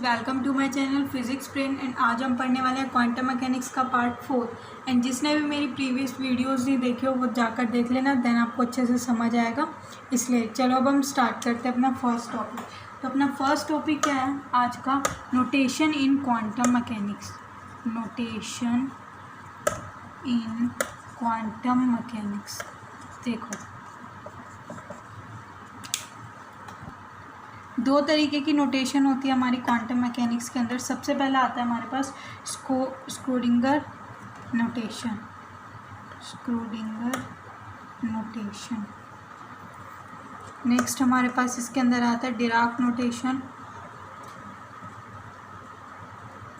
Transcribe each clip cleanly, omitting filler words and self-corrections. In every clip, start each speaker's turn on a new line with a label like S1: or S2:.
S1: Welcome to my channel physics brain. And आज हम पढ़ने वाले हैं क्वांटम मैकेनिक्स का पार्ट 4। एंड जिसने भी मेरी प्रीवियस वीडियोस नहीं देखी हो वो जाकर देख लेना, देन आपको अच्छे से समझ आएगा। इसलिए चलो अब हम स्टार्ट करते हैं अपना फर्स्ट टॉपिक। तो अपना फर्स्ट टॉपिक क्या है आज का? नोटेशन इन क्वांटम मैकेनिक्स। नोटेशन इन क्वांटम मैकेनिक्स। देखो, दो तरीके की नोटेशन होती है हमारी क्वांटम मैकेनिक्स के अंदर। सबसे पहला आता है हमारे पास Schrodinger notation. Schrodinger notation. Next हमारे पास इसके अंदर आता है डिराक नोटेशन।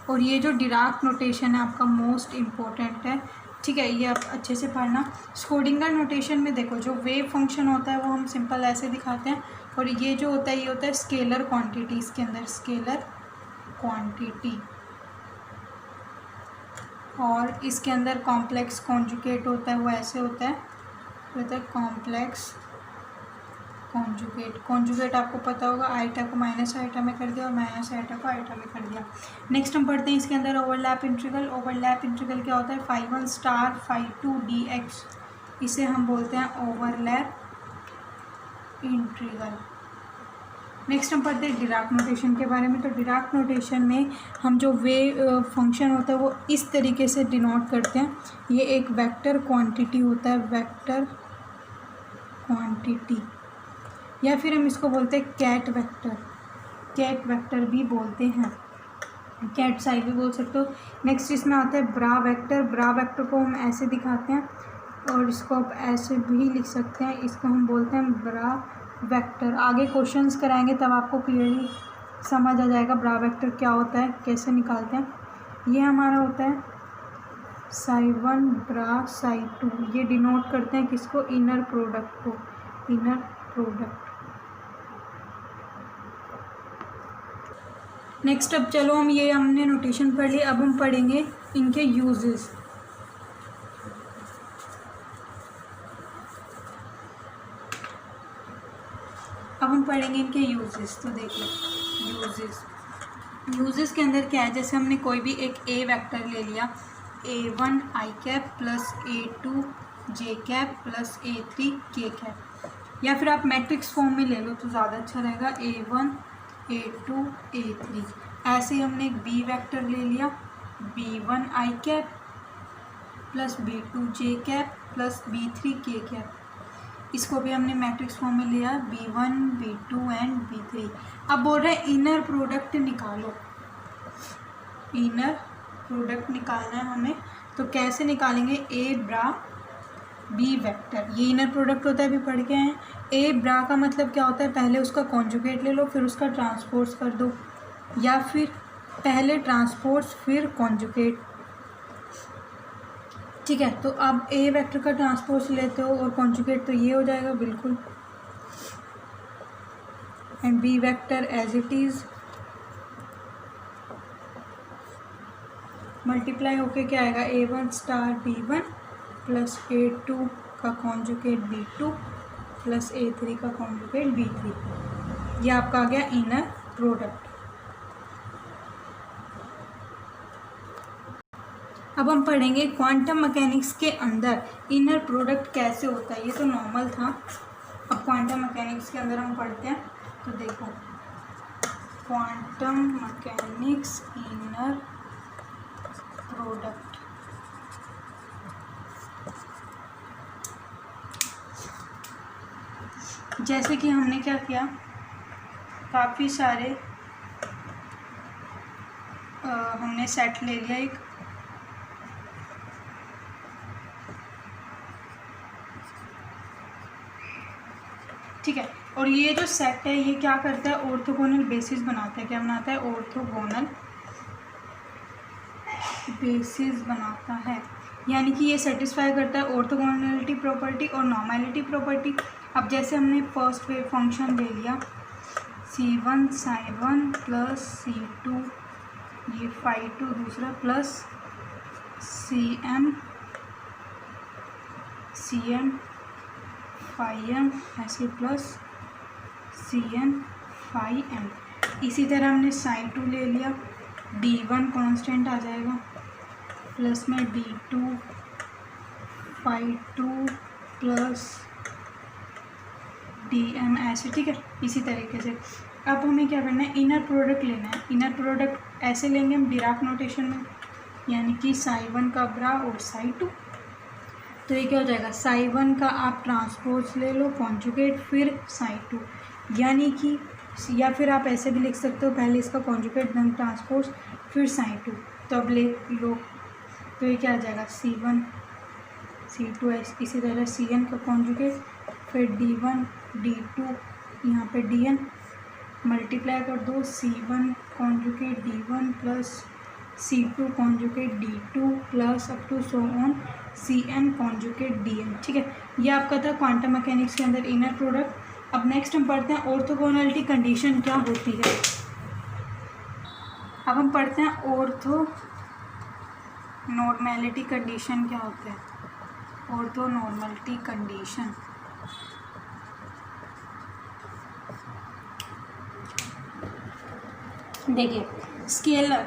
S1: और ये जो डिराक नोटेशन है आपका मोस्ट इम्पोर्टेंट है, ठीक है, ये आप अच्छे से पढ़ना। स्क्रोडिंगर नोटेशन में देखो, जो वेव फंक्शन होता है वो हम सिंपल ऐसे दिखाते हैं, और ये जो होता है ये होता है स्केलर क्वांटिटी। इसके अंदर स्केलर क्वांटिटी, और इसके अंदर कॉम्प्लेक्स कॉन्जुगेट होता है, वो ऐसे होता है कॉम्प्लेक्स कॉन्जुगेट। कॉन्जुगेट आपको पता होगा, आइटा को माइनस आइटा में कर दिया और माइनस आइटा को आइटा में कर दिया। नेक्स्ट हम पढ़ते हैं इसके अंदर ओवरलैप इंटीग्रल। ओवरलैप इंटीग्रल क्या होता है? phi1 स्टार phi2 dx, इसे हम बोलते हैं ओवरलैप इंटीग्रल। नेक्स्ट हम पढ़ते हैं डिराक नोटेशन के बारे में। तो डिराक नोटेशन में हम जो वेव फंक्शन होता है वो इस तरीके से डिनोट करते हैं। ये एक वेक्टर क्वांटिटी होता है, वेक्टर क्वांटिटी, या फिर हम इसको बोलते हैं कैट वेक्टर। कैट वेक्टर भी बोलते हैं, कैट साइड भी बोल सकते हो। नेक्स्ट इसमें आता है ब्रा वेक्टर। ब्रा वेक्टर को हम ऐसे दिखाते हैं, और इसको आप ऐसे भी लिख सकते हैं, इसको हम बोलते हैं ब्रा वेक्टर। आगे क्वेश्चंस कराएंगे तब आपको क्लियरली समझ आ जाएगा ब्रा वेक्टर क्या होता है, कैसे निकालते हैं। ये हमारा होता है psi1 ब्रा psi2। ये डिनोट करते हैं किसको? इनर प्रोडक्ट को, इनर प्रोडक्ट। नेक्स्ट अब चलो, हम ये हमने नोटेशन पढ़ ली, अब हम पढ़ेंगे इनके यूजेस। अब हम पढ़ेंगे इनके यूजेस। तो देखिए यूजेस के अंदर क्या है, जैसे हमने कोई भी एक ए वेक्टर ले लिया, a1 i cap plus a2 j cap plus a3 k cap, या फिर आप मैट्रिक्स फॉर्म में ले लो तो ज़्यादा अच्छा रहेगा, a1 a2 a3। ऐसे ही हमने एक बी वेक्टर ले लिया, b1 i cap plus b2 j cap plus b3 k cap. इसको भी हमने मैट्रिक्स फॉर्म में लिया, b1 b2 एंड b3। अब बोल रहे हैं इनर प्रोडक्ट निकालो। इनर प्रोडक्ट निकालना है हमें, तो कैसे निकालेंगे? ए ब्रा बी वेक्टर, ये इनर प्रोडक्ट होता है, अभी पढ़ के हैं। ए ब्रा का मतलब क्या होता है? पहले उसका कॉन्जुगेट ले लो फिर उसका ट्रांसपोज कर दो, या फिर पहले ट्रांसपोज फिर कॉन्जुगेट, ठीक है। तो अब ए वेक्टर का ट्रांसपोज लेते हो और कॉन्जुगेट, तो ये हो जाएगा बिल्कुल, and B vector as it is multiply होके क्या आएगा? a1 star b1 plus a2 का कॉन्जुगेट b2 प्लस a3 का कॉन्जुगेट b3। ये आपका आ गया इनर प्रोडक्ट। अब हम पढ़ेंगे क्वांटम मैकेनिक्स के अंदर इनर प्रोडक्ट कैसे होता है। ये तो नॉर्मल था, अब क्वांटम मैकेनिक्स के अंदर हम पढ़ते हैं। तो देखो, क्वांटम मैकेनिक्स इनर प्रोडक्ट। जैसे कि हमने क्या किया, काफ़ी सारे हमने सेट ले लिया एक, ठीक है। और ये जो सेट है ये क्या करता है? ऑर्थोगोनल बेसिस बनाता है। क्या बनाता है? ऑर्थोगोनल बेसिस बनाता है, यानी कि ये सेटिस्फाई करता है ऑर्थोगोनलिटी प्रॉपर्टी और नॉर्मैलिटी प्रॉपर्टी। अब जैसे हमने फर्स्ट वेव फंक्शन ले लिया, c1 psi1 प्लस c2 ये phi2 दूसरा प्लस cm phi m ऐसे प्लस cn phi m। इसी तरह हमने psi2 ले लिया, d1 कांस्टेंट आ जाएगा प्लस में d2 phi2 प्लस dm ऐसे, ठीक है। इसी तरीके से अब हमें क्या करना है, इनर प्रोडक्ट लेना है। इनर प्रोडक्ट ऐसे लेंगे हम डिराक नोटेशन में, यानी कि psi1 का ब्रा और psi2। तो ये क्या हो जाएगा, psi1 का आप ट्रांसपोज ले लो कॉन्जुगेट, फिर psi2, यानी कि या फिर आप ऐसे भी लिख सकते हो, पहले इसका कॉन्जुगेट देन ट्रांसपोज फिर psi2। तो अब ले लो, तो ये क्या आ जाएगा c1 c2, इसी तरह cn का कॉन्जुगेट, फिर d1 d2, यहाँ पे dn मल्टीप्लाई कर दो, c1 conjugate d1 plus c2 conjugate d2 plus up to so on cn conjugate dn, ठीक है। ये आपका था क्वांटम मैकेनिक्स के अंदर इनर प्रोडक्ट। अब नेक्स्ट हम पढ़ते हैं ऑर्थोगोनैलिटी कंडीशन क्या होती है। अब हम पढ़ते हैं ऑर्थो नॉर्मेलिटी कंडीशन क्या होता है। ऑर्थो नॉर्मेलिटी कंडीशन, देखिए scalar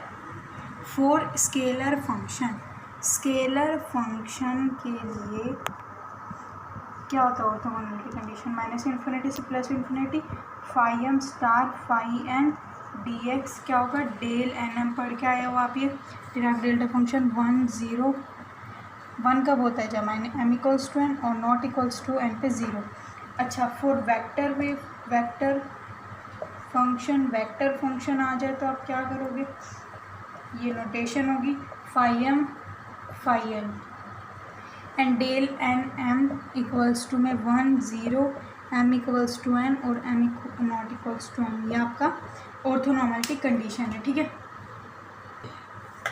S1: for scalar function, scalar function के लिए क्या होता है ऑर्थोगोनैलिटी कंडीशन, माइनस इन्फिनिटी से plus infinity, phi M star phi N D X क्या होगा, डेल एन एम पढ़ के आए हो आप ये डिराक डेल्टा फंक्शन 1 0 1 कब होता है, जब एम इक्वल्स टू एन और नॉट इक्वल्स टू एन पे 0। अच्छा for vector wave, vector function आ जाए तो आप क्या करोगे, ये नोटेशन होगी phi m phi n and del n m equals to में 1 0 एम इक्वल्स टू एन और m not equals to n, ये आपका ऑर्थोनॉर्मेलिटी कंडीशन है, ठीक है।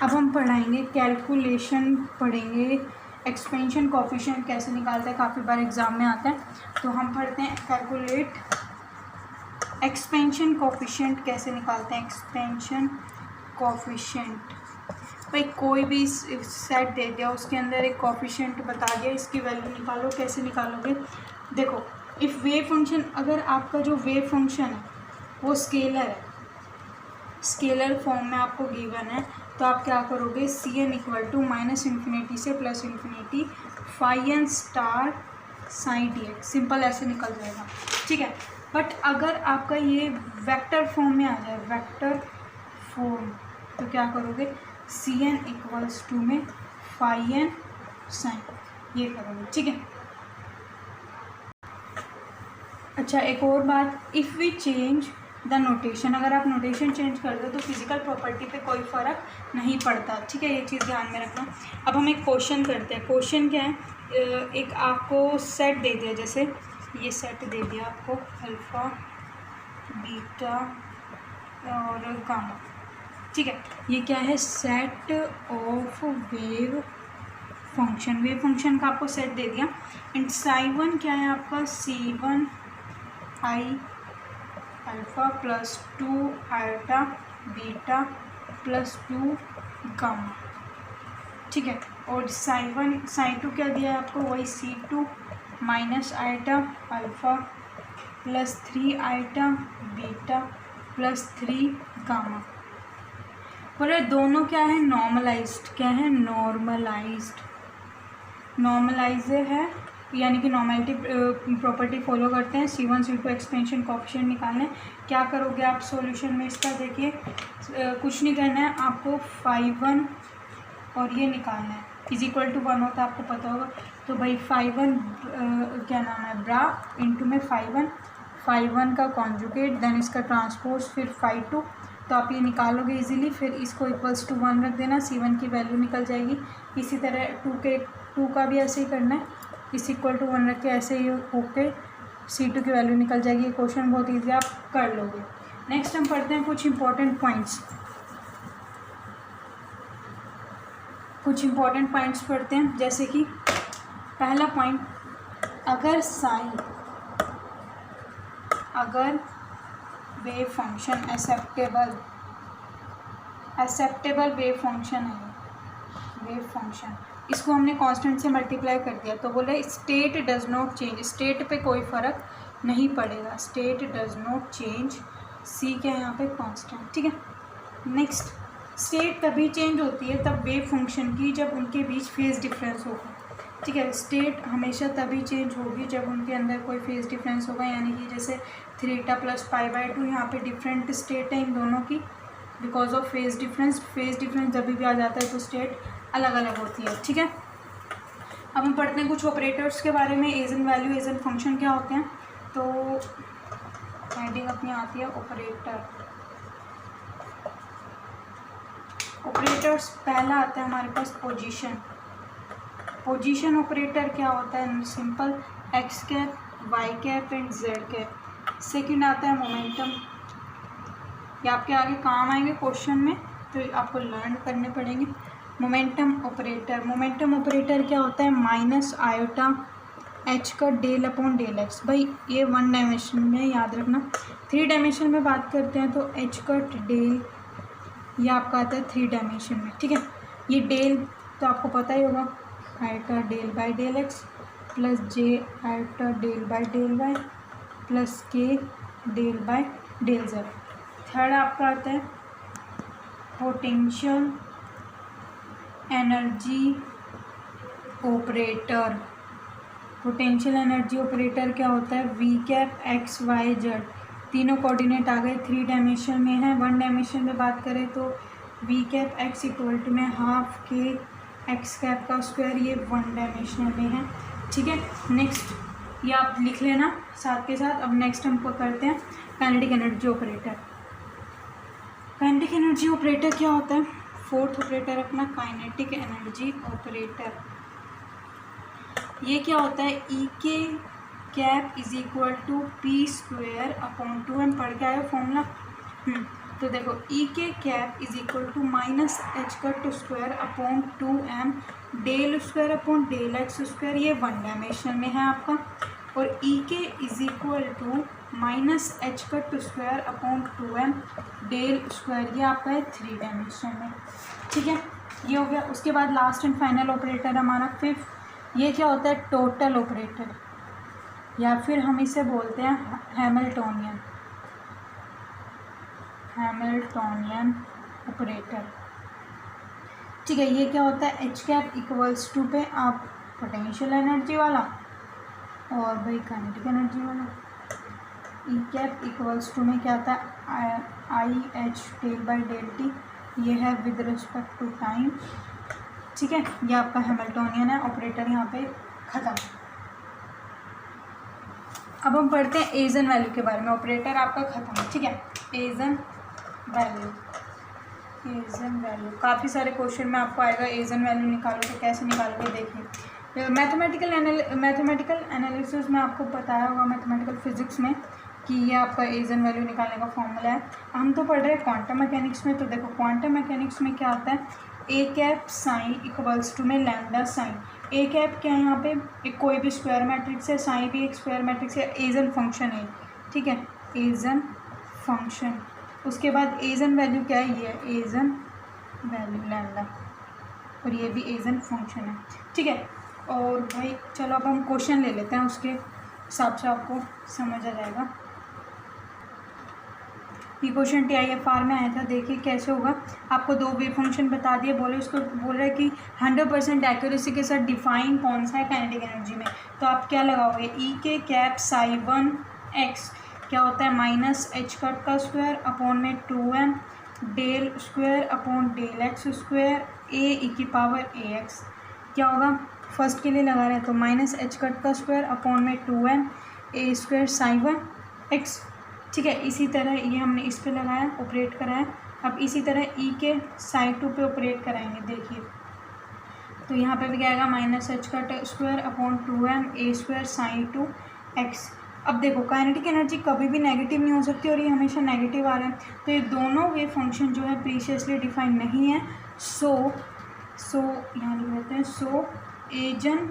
S1: अब हम पढ़ाएंगे कैलकुलेशन, पढ़ेंगे एक्सपेंशन कोफिशिएंट कैसे निकालते हैं, काफ़ी बार एग्जाम में आता है। तो हम पढ़ते हैं कैलकुलेट एक्सपेंशन कोफिशिएंट कैसे निकालते हैं। एक्सपेंशन कोफिशिएंट, भाई कोई भी सेट दे दिया उसके अंदर एक कोफिशिएंट बता दिया, इसकी वैल्यू निकालो। कैसे निकालोगे, देखो इफ़ वेव फंक्शन, अगर आपका जो वेव फंक्शन है वो स्केलर है, स्केलर फॉर्म में आपको गिवन है, तो आप क्या करोगे, सी n equal to minus infinity से plus infinity phi n star psi d x, simple ऐसे निकल जाएगा, ठीक है। बट अगर आपका ये वेक्टर फॉर्म में आ जाए, वेक्टर फॉर्म, तो क्या करोगे, सी एन इक्वल्स टू में फाई एन साइन, ये करोगे, ठीक है। अच्छा एक और बात, if we change the notation, अगर आप नोटेशन चेंज कर दो तो फिजिकल प्रॉपर्टी पे कोई फ़र्क नहीं पड़ता, ठीक है, ये चीज़ ध्यान में रखना। अब हम एक क्वेश्चन करते हैं। क्वेश्चन क्या है, एक आपको सेट दे दिया, जैसे ये सेट दे दिया आपको अल्फ़ा बीटा और गामा, ठीक है। ये क्या है, set of wave function, wave function का आपको सेट दे दिया। एंड psi1 क्या है आपका, c1 आई alpha plus 2 eta beta plus 2 gamma, ठीक है। और psi2 क्या दिया है आपको, वही c2 minus eta alpha plus 3 eta beta plus 3 gamma. बोले दोनों क्या है, नॉर्मलाइज्ड, क्या है, नॉर्मलाइज है, यानी कि नॉर्मेलिटी प्रॉपर्टी फॉलो करते हैं। c1 c2 एक्सपेंशन कोफिशिएंट निकालने, क्या करोगे आप सॉल्यूशन में इसका, देखिए कुछ नहीं करना है आपको, फाई 1 और ये निकालना है, इज इक्वल टू 1 होता है, आपको पता होगा। तो भाई फाई 1 क्या नाम है, ब्रा इंटू में फाई 1 का कॉन्जुगेट देन इसका ट्रांसपोज फिर फाई 2, तो आप ये निकालोगे इजीली, फिर इसको इक्वल्स टू 1 रख देना, c1 की वैल्यू निकल जाएगी। इसी तरह 2 का भी ऐसे ही करना है, इस इक्वल टू 1 रख के ऐसे ही होके c2 की वैल्यू निकल जाएगी। क्वेश्चन बहुत ईजी, आप कर लोगे। नेक्स्ट हम पढ़ते हैं कुछ इंपॉर्टेंट पॉइंट्स पढ़ते हैं, जैसे कि पहला पॉइंट, अगर wave function acceptable wave function है, वेव फंक्शन, इसको हमने कांस्टेंट से मल्टीप्लाई कर दिया, तो बोले state does not change, state पे कोई फ़र्क नहीं पड़ेगा, स्टेट डज नॉट चेंज सी क्या है यहाँ पे, कांस्टेंट। ठीक है, नेक्स्ट, स्टेट तभी चेंज होती है तब वेव फंक्शन की जब उनके बीच फेज डिफरेंस होगा। ठीक है, स्टेट हमेशा तभी चेंज होगी जब उनके अंदर कोई फेज डिफरेंस होगा, यानी कि जैसे थीटा प्लस पाई/2 यहाँ पे डिफरेंट स्टेट है इन दोनों की because of phase difference. Phase difference जब भी आ जाता है तो स्टेट अलग अलग होती है। ठीक है, अब हम पढ़ते हैं कुछ ऑपरेटर्स के बारे में, एजन वैल्यू, एजन फंक्शन क्या होते हैं। तो हेडिंग अपनी आती है ऑपरेटर। ऑपरेटर्स पहला आता है हमारे पास पोजीशन। पोजीशन ऑपरेटर क्या होता है, simple, X cap, Y cap and Z cap. Second आता है मोमेंटम, ये आपके आगे काम आएंगे क्वेश्चन में तो आपको लर्न करने पड़ेंगे। मोमेंटम ऑपरेटर, मोमेंटम ऑपरेटर क्या होता है, माइनस आयोटा एच का डेल अपॉन डेल एक्स। भाई ये 1 डायमेंशन में याद रखना, 3 डायमेंशन में बात करते हैं तो एच का डेल ये आपका आता है 3 डायमेंशन में। ठीक है, ये डेल तो आपको पता ही होगा, iota del by del x plus j iota del by del y plus k del by del z. Third आपका आता है potential energy operator. Potential energy operator क्या होता है, v cap x y z, तीनों कोऑर्डिनेट आ गए, 3 dimension में है। 1 डायमेंशन में बात करें तो V cap X equal to में हाफ के एक्स कैप का स्क्वायर, ये 1 डायमेंशनल में है। ठीक है, नेक्स्ट ये आप लिख लेना साथ के साथ। अब नेक्स्ट हम करते हैं kinetic energy operator. Kinetic energy operator क्या होता है, फोर्थ ऑपरेटर अपना काइनेटिक एनर्जी ऑपरेटर। ये क्या होता है, E K cap is equal to P square upon 2m, पढ़ के आया फॉर्मूला। तो देखो E K cap is equal to minus H cut square upon 2m del square upon del x square, ये 1 डायमेंशन में है आपका। और E K is equal to minus H cut square upon 2m del square, ये आपका है 3 dimension में। ठीक है, ये हो गया। उसके बाद लास्ट एंड फाइनल ऑपरेटर हमारा फिफ्थ, ये क्या होता है, टोटल ऑपरेटर, या फिर हम इसे बोलते हैं हैमिल्टोनियन, हैमिल्टोनियन ऑपरेटर। ठीक है, ये क्या होता है, एच कैप इक्वल्स टू पे आप पोटेंशियल एनर्जी वाला और भाई काइनेटिक एनर्जी वाला, ई कैप इक्वल्स टू में क्या आता है, I H del by del T, ये है विद रिस्पेक्ट टू टाइम। ठीक है, ये आपका हैमिल्टोनियन है ऑपरेटर, यहाँ पे ख़त्म। अब हम पढ़ते हैं एजन वैल्यू के बारे में। ऑपरेटर आपका ख़त्म है। ठीक है, एजन वैल्यू, एजन वैल्यू काफ़ी सारे क्वेश्चन में आपको आएगा, एजन वैल्यू निकालोगे, कैसे निकालोगे देखिए। मैथमेटिकल एनालिसिस में आपको बताया होगा, मैथमेटिकल फिजिक्स में, कि ये आपका एजन वैल्यू निकालने का फॉर्मूला है। हम तो पढ़ रहे हैं क्वांटम मैकेनिक्स में, तो देखो क्वांटम मैकेनिक्स में क्या आता है, A cap sine equals to में लैम्डा साइन। ए कैप क्या है, यहाँ पे एक कोई भी स्क्वायर मैट्रिक्स है, साइन भी एक स्क्वायर मैट्रिक्स है, एजन फंक्शन है। ठीक है, एजन फंक्शन। उसके बाद एजन वैल्यू क्या है, ये है एजन वैल्यू लैम्डा, और ये भी एजन फंक्शन है। ठीक है, और भाई चलो अब हम क्वेश्चन ले लेते हैं, उसके हिसाब से आपको समझ आ जाएगा। ये क्वेश्चन TIFR में आया था, देखिए कैसे होगा। आपको 2 वेव फंक्शन बता दिए, बोले उसको बोल रहा है कि 100% एक्यूरेसी के साथ डिफाइन कौन सा है काइनेटिक एनर्जी में, तो आप क्या लगाओगे, ई के कैप साई 1 एक्स क्या होता है, माइनस एच कट का स्क्वायर अपॉन में 2m del square upon del x square a e की पावर ए एक्स, क्या होगा, फर्स्ट के लिए लगा रहे हैं तो माइनस एच कट का स्क्वायर अपॉन में 2m ए स्क्वायर साई 1 एक्स। ठीक है, इसी तरह ये हमने इस पे लगाया, ऑपरेट कराया। अब इसी तरह ई के साई 2 पे ऑपरेट कराएंगे, देखिए तो यहाँ पे भी क्या आएगा, minus H cut square upon 2m ए स्क्वायर साई 2 एक्स। अब देखो काइनेटिक एनर्जी कभी भी नेगेटिव नहीं हो सकती और ये हमेशा नेगेटिव आ रहा है, तो ये दोनों वेव फंक्शन जो है प्रीशियसली डिफाइंड नहीं है। सो यहाँ लिख देते हैं, सो एजन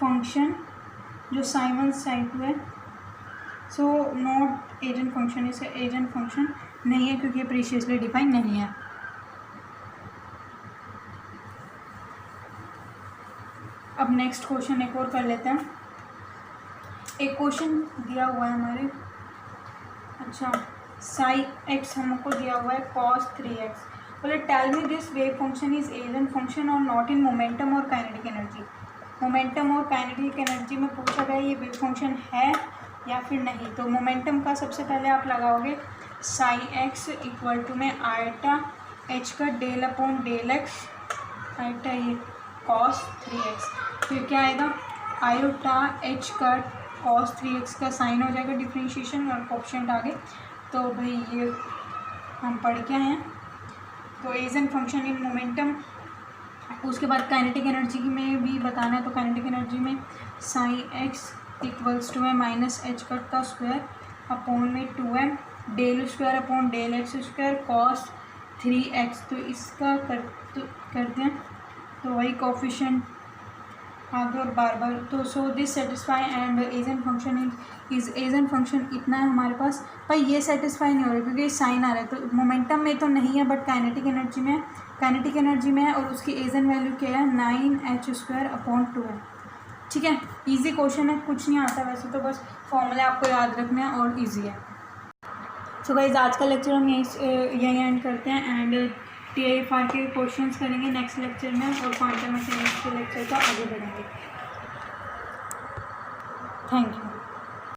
S1: फंक्शन जो साई 1 साई 2 है, सो नॉट एजन फंक्शन, इसे एजन फंक्शन नहीं है क्योंकि ये प्रीशियसली डिफाइन नहीं है। अब नेक्स्ट क्वेश्चन एक और कर लेते हैं। एक क्वेश्चन दिया हुआ है हमारे, अच्छा साई एक्स हमको दिया हुआ है cos 3x। बोले tell me this wave function is eigen function और नॉट इन मोमेंटम और काइनेटिक एनर्जी। मोमेंटम और काइनेटिक एनर्जी में पूछा गया ये वेव फंक्शन है या फिर नहीं। तो मोमेंटम का सबसे पहले आप लगाओगे साई एक्स इक्वल टू में आयटा एच का del upon del X iota ये cos 3x। फिर क्या आएगा आयोटा एच का cos 3x का साइन हो जाएगा डिफ्रेंशिएशन और कोएफिशिएंट आगे। तो भाई ये हम पढ़ के आए हैं। तो एजन फंक्शन इन मोमेंटम। उसके बाद काइनेटिक एनर्जी में भी बताना है। तो काइनेटिक एनर्जी में साई एक्स इक्वल्स टू में माइनस एच कट का स्क्वायर अपॉन में 2m del square upon del x square cos 3x। तो इसका कर दें तो वही कोएफिशिएंट आगे और बार बार। तो so this satisfy and eigen function is eigen function इतना है हमारे पास। भाई ये सेटिस्फाई नहीं हो रहा क्योंकि साइन आ रहा है। तो मोमेंटम में तो नहीं है बट काइनेटिक एनर्जी में है और उसकी एजन वैल्यू क्या है 9h² अपॉन 2m। ठीक है, इजी क्वेश्चन है, कुछ नहीं आता वैसे तो, बस फॉर्मूले आपको याद रखने हैं और इजी है। सो गाइस आज का लेक्चर हम यहीं एंड करते हैं एंड TIFR के क्वेश्चंस करेंगे नेक्स्ट लेक्चर में और क्वांटम मैकेनिक्स के लेक्चर का आगे बढ़ेंगे। Thank you.